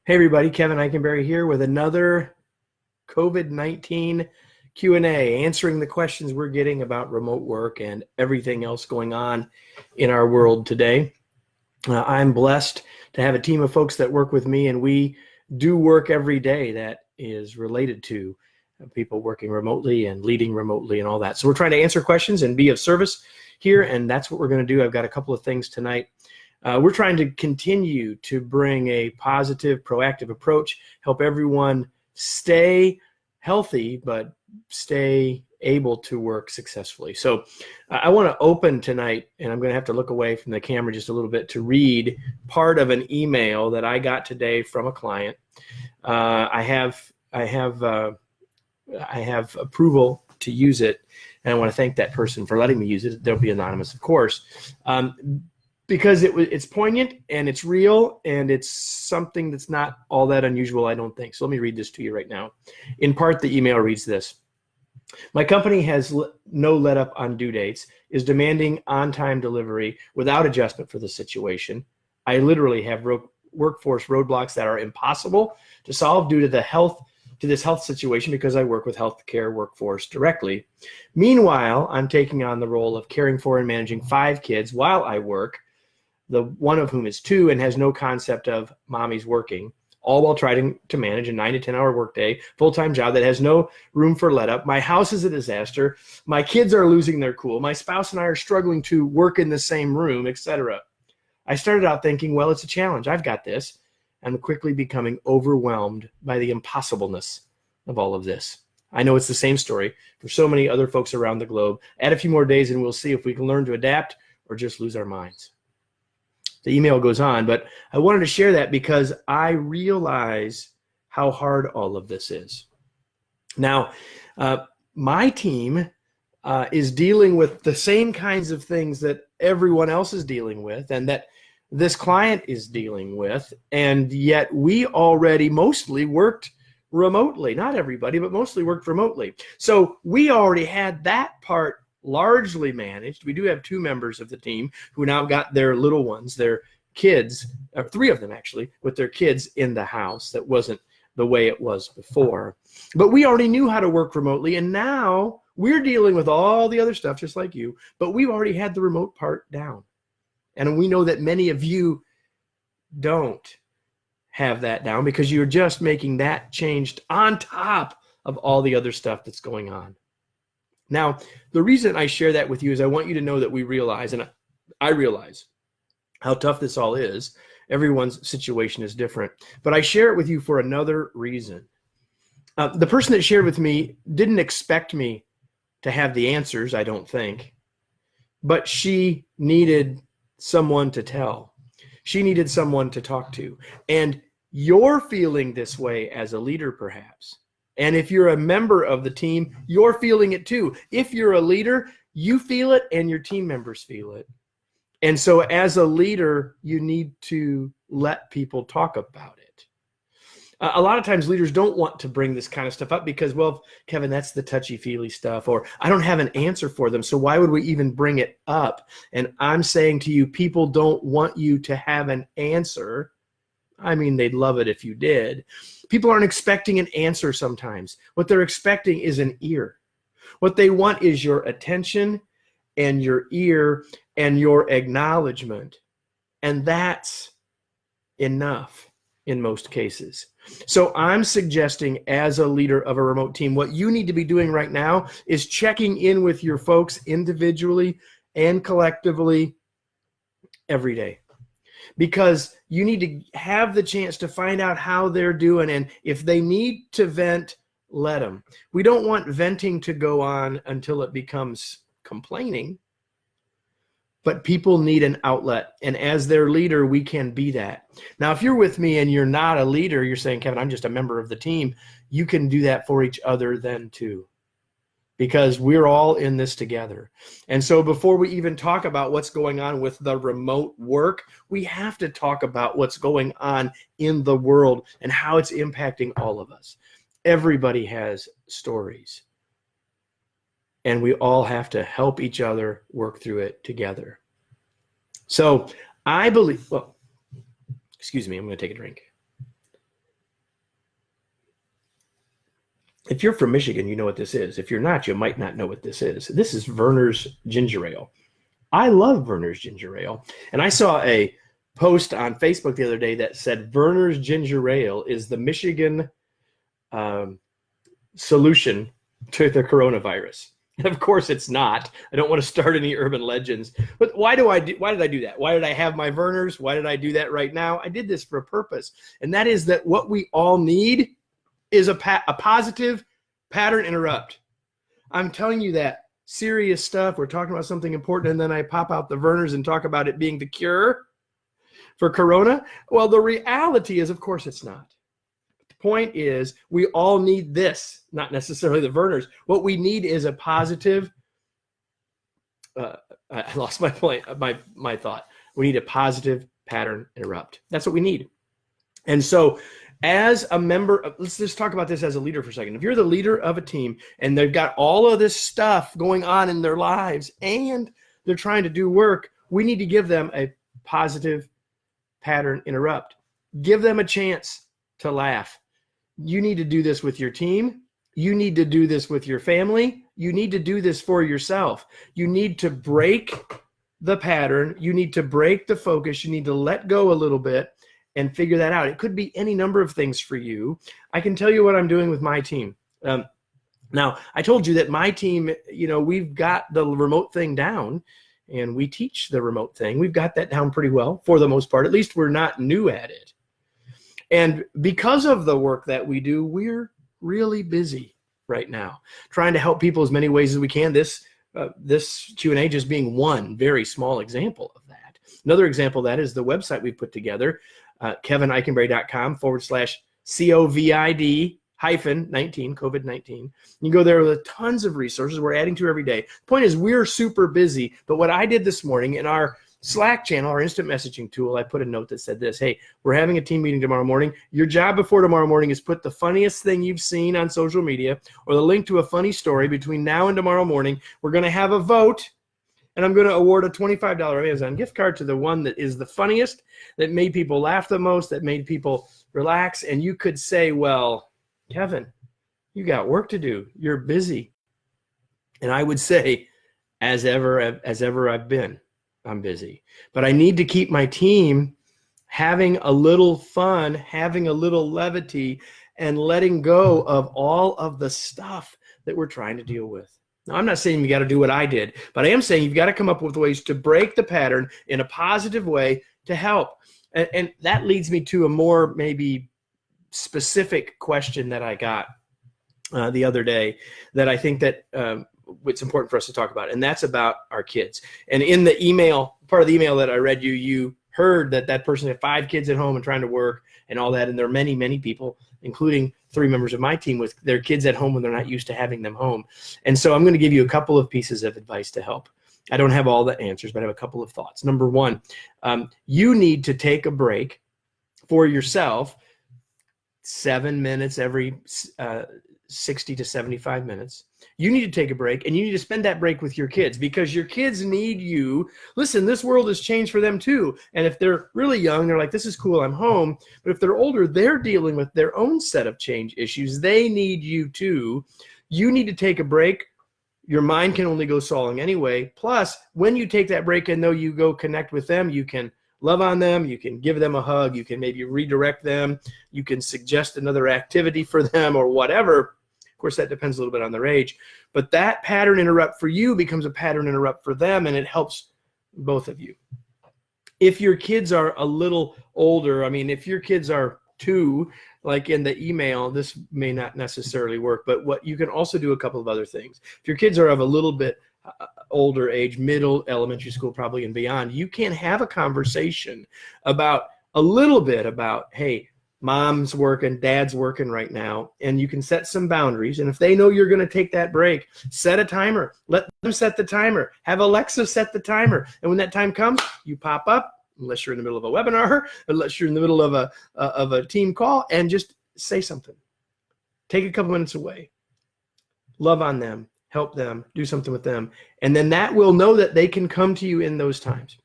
Hey everybody, Kevin Eikenberry here with another COVID-19 Q&A, answering the questions we're getting about remote work and everything else going on in our world today. I'm blessed to have a team of folks that work with me, and we do work every day that is related to people working remotely and leading remotely and all that. So we're trying to answer questions and be of service here, and that's what we're going to do. I've got a couple of things tonight. We're trying to continue to bring a positive, proactive approach, help everyone stay healthy, but stay able to work successfully. So I want to open tonight, and I'm going to have to look away from the camera just a little bit to read part of an email that I got today from a client. I have approval to use it, and I want to thank that person for letting me use it. They'll be anonymous, of course. Because it's poignant and it's real and it's something that's not all that unusual, I don't think. So let me read this to you right now. In part, the email reads this. My company has no let up on due dates, is demanding on-time delivery without adjustment for the situation. I literally have workforce roadblocks that are impossible to solve due to this health situation because I work with healthcare workforce directly. Meanwhile, I'm taking on the role of caring for and managing 5 kids while I work, the one of whom is 2 and has no concept of mommy's working, all while trying to manage a 9 to 10 hour workday, full-time job that has no room for let up. My house is a disaster. My kids are losing their cool. My spouse and I are struggling to work in the same room, etc. I started out thinking, well, it's a challenge. I've got this. I'm quickly becoming overwhelmed by the impossibleness of all of this. I know it's the same story for so many other folks around the globe. Add a few more days and we'll see if we can learn to adapt or just lose our minds. The email goes on, but I wanted to share that because I realize how hard all of this is. Now, my team is dealing with the same kinds of things that everyone else is dealing with and that this client is dealing with, and yet we already mostly worked remotely. Not everybody, but mostly worked remotely. So we already had that part largely managed. We do have 2 members of the team who now got their little ones, their kids, or 3 of them actually, with their kids in the house. That wasn't the way it was before. But we already knew how to work remotely, and now we're dealing with all the other stuff just like you, but we've already had the remote part down. And we know that many of you don't have that down because you're just making that changed on top of all the other stuff that's going on. Now, the reason I share that with you is I want you to know that we realize, and I realize how tough this all is. Everyone's situation is different, but I share it with you for another reason. The person that shared with me didn't expect me to have the answers, I don't think, but she needed someone to tell. She needed someone to talk to. And you're feeling this way as a leader, perhaps. And if you're a member of the team, you're feeling it too. If you're a leader, you feel it and your team members feel it. And so as a leader, you need to let people talk about it. A lot of times leaders don't want to bring this kind of stuff up because, well, Kevin, that's the touchy-feely stuff, or I don't have an answer for them, so why would we even bring it up? And I'm saying to you, people don't want you to have an answer. I mean, they'd love it if you did. People aren't expecting an answer sometimes. What they're expecting is an ear. What they want is your attention and your ear and your acknowledgement. And that's enough in most cases. So I'm suggesting, as a leader of a remote team, what you need to be doing right now is checking in with your folks individually and collectively every day. Because you need to have the chance to find out how they're doing, and if they need to vent, let them. We don't want venting to go on until it becomes complaining, but people need an outlet, and as their leader, we can be that. Now, if you're with me and you're not a leader, you're saying, Kevin, I'm just a member of the team, you can do that for each other then too, because we're all in this together. And so before we even talk about what's going on with the remote work, we have to talk about what's going on in the world and how it's impacting all of us. Everybody has stories, and we all have to help each other work through it together. So I believe, well, excuse me, I'm going to take a drink. If you're from Michigan, you know what this is. If you're not, you might not know what this is. This is Werner's Ginger Ale. I love Werner's Ginger Ale. And I saw a post on Facebook the other day that said Werner's Ginger Ale is the Michigan solution to the coronavirus. And of course it's not. I don't want to start any urban legends. But why did I do that? Why did I have my Werner's? Why did I do that right now? I did this for a purpose. And that is that what we all need is a positive pattern interrupt. I'm telling you that serious stuff. We're talking about something important, and then I pop out the Werner's and talk about it being the cure for corona. Well, the reality is, of course, it's not. The point is, we all need this, not necessarily the Werner's. What we need is a positive. I lost my point. My thought. We need a positive pattern interrupt. That's what we need. And so, as a member, let's just talk about this as a leader for a second. If you're the leader of a team and they've got all of this stuff going on in their lives and they're trying to do work, we need to give them a positive pattern interrupt. Give them a chance to laugh. You need to do this with your team. You need to do this with your family. You need to do this for yourself. You need to break the pattern. You need to break the focus. You need to let go a little bit and figure that out. It could be any number of things for you. I can tell you what I'm doing with my team. Now, I told you that my team, we've got the remote thing down, and we teach the remote thing. We've got that down pretty well for the most part. At least we're not new at it. And because of the work that we do, we're really busy right now, trying to help people as many ways as we can. This Q&A just being one very small example of that. Another example of that is the website we put together, kevineikenberry.com/COVID-19, COVID-19. You go there with tons of resources we're adding to every day. The point is, we're super busy. But what I did this morning in our Slack channel, our instant messaging tool, I put a note that said this: hey, we're having a team meeting tomorrow morning. Your job before tomorrow morning is put the funniest thing you've seen on social media or the link to a funny story between now and tomorrow morning. We're going to have a vote, and I'm going to award a $25 Amazon gift card to the one that is the funniest, that made people laugh the most, that made people relax. And you could say, well, Kevin, you got work to do. You're busy. And I would say, as ever I've been, I'm busy. But I need to keep my team having a little fun, having a little levity, and letting go of all of the stuff that we're trying to deal with. Now, I'm not saying you got to do what I did, but I am saying you've got to come up with ways to break the pattern in a positive way to help. And that leads me to a more maybe specific question that I got the other day that I think that it's important for us to talk about, and that's about our kids. And in the email, part of the email that I read you heard that person had 5 kids at home and trying to work and all that, and there are many, many people, including 3 members of my team, with their kids at home when they're not used to having them home. And so I'm going to give you a couple of pieces of advice to help. I don't have all the answers, but I have a couple of thoughts. Number one, you need to take a break for yourself, 7 minutes every 60 to 75 minutes. You need to take a break, and you need to spend that break with your kids, because your kids need you. Listen, this world has changed for them too. And if they're really young, they're like, this is cool, I'm home. But if they're older, they're dealing with their own set of change issues. They need you too. You need to take a break. Your mind can only go solving anyway. Plus, when you take that break and though you go connect with them, you can love on them, you can give them a hug, you can maybe redirect them, you can suggest another activity for them or whatever. Of course, that depends a little bit on their age. But that pattern interrupt for you becomes a pattern interrupt for them, and it helps both of you. If your kids are a little older, if your kids are 2, like in the email, this may not necessarily work, but what you can also do a couple of other things. If your kids are of a little bit older age, middle, elementary school probably and beyond, you can have a conversation about a little bit about, hey, mom's working, dad's working right now, and you can set some boundaries. And if they know you're going to take that break, set a timer. Let them set the timer. Have Alexa set the timer. And when that time comes, you pop up, unless you're in the middle of a webinar, unless you're in the middle of a team call, and just say something. Take a couple minutes away. Love on them. Help them. Do something with them. And then that will know that they can come to you in those times.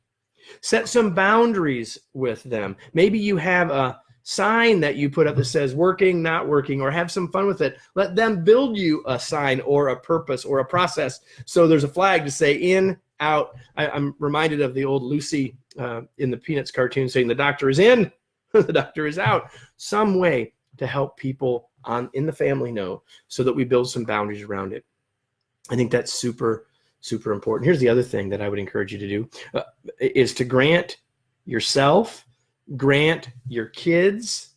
Set some boundaries with them. Maybe you have a sign that you put up that says working, not working, or have some fun with it. Let them build you a sign or a purpose or a process. So there's a flag to say in, out. I'm reminded of the old Lucy in the Peanuts cartoon saying the doctor is in, the doctor is out. Some way to help people in the family know, so that we build some boundaries around it. I think that's super, super important. Here's the other thing that I would encourage you to do is to grant yourself, grant your kids,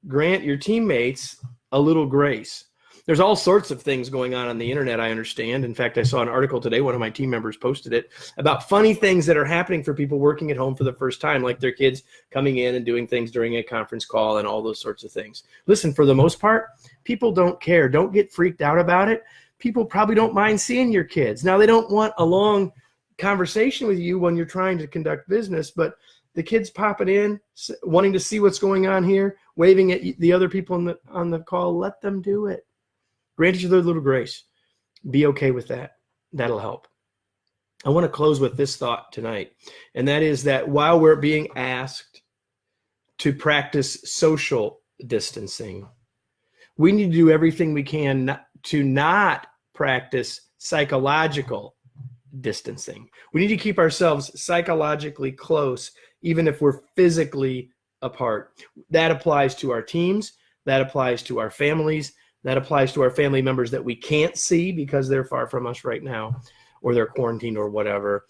grant your teammates a little grace. There's all sorts of things going on the internet, I understand. In fact, I saw an article today, one of my team members posted it, about funny things that are happening for people working at home for the first time, like their kids coming in and doing things during a conference call and all those sorts of things. Listen, for the most part, people don't care. Don't get freaked out about it. People probably don't mind seeing your kids. Now, they don't want a long conversation with you when you're trying to conduct business, but the kids popping in, wanting to see what's going on here, waving at the other people on the call, let them do it. Grant each other a little grace. Be okay with that. That'll help. I want to close with this thought tonight, and that is that while we're being asked to practice social distancing, we need to do everything we can to not practice psychological distancing. We need to keep ourselves psychologically close, even if we're physically apart. That applies to our teams. That applies to our families. That applies to our family members that we can't see because they're far from us right now, or they're quarantined or whatever.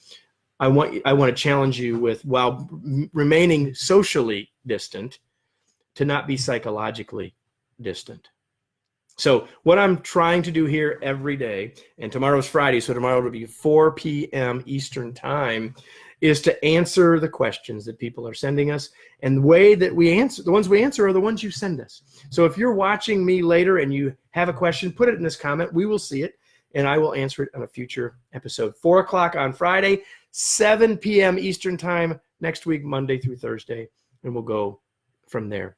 I want to challenge you with, while remaining socially distant, to not be psychologically distant. So what I'm trying to do here every day, and tomorrow's Friday, so tomorrow will be 4 p.m. Eastern time, is to answer the questions that people are sending us. And the way that we answer, the ones we answer are the ones you send us. So if you're watching me later and you have a question, put it in this comment. We will see it, and I will answer it on a future episode. 4 o'clock on Friday, 7 p.m. Eastern time next week, Monday through Thursday, and we'll go from there.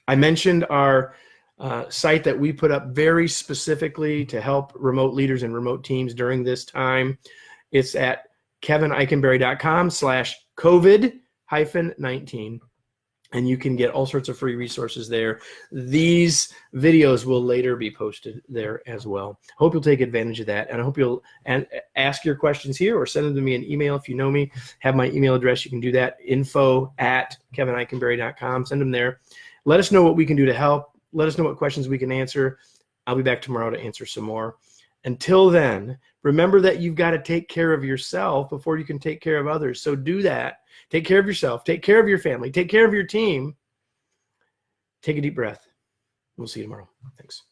I mentioned our site that we put up very specifically to help remote leaders and remote teams during this time. It's at kevineikenberry.com/COVID-19. And you can get all sorts of free resources there. These videos will later be posted there as well. Hope you'll take advantage of that. And I hope you'll ask your questions here or send them to me in email. If you know me, have my email address. You can do that, info@kevineikenberry.com. Send them there. Let us know what we can do to help. Let us know what questions we can answer. I'll be back tomorrow to answer some more. Until then, remember that you've got to take care of yourself before you can take care of others. So do that. Take care of yourself. Take care of your family. Take care of your team. Take a deep breath. We'll see you tomorrow. Thanks.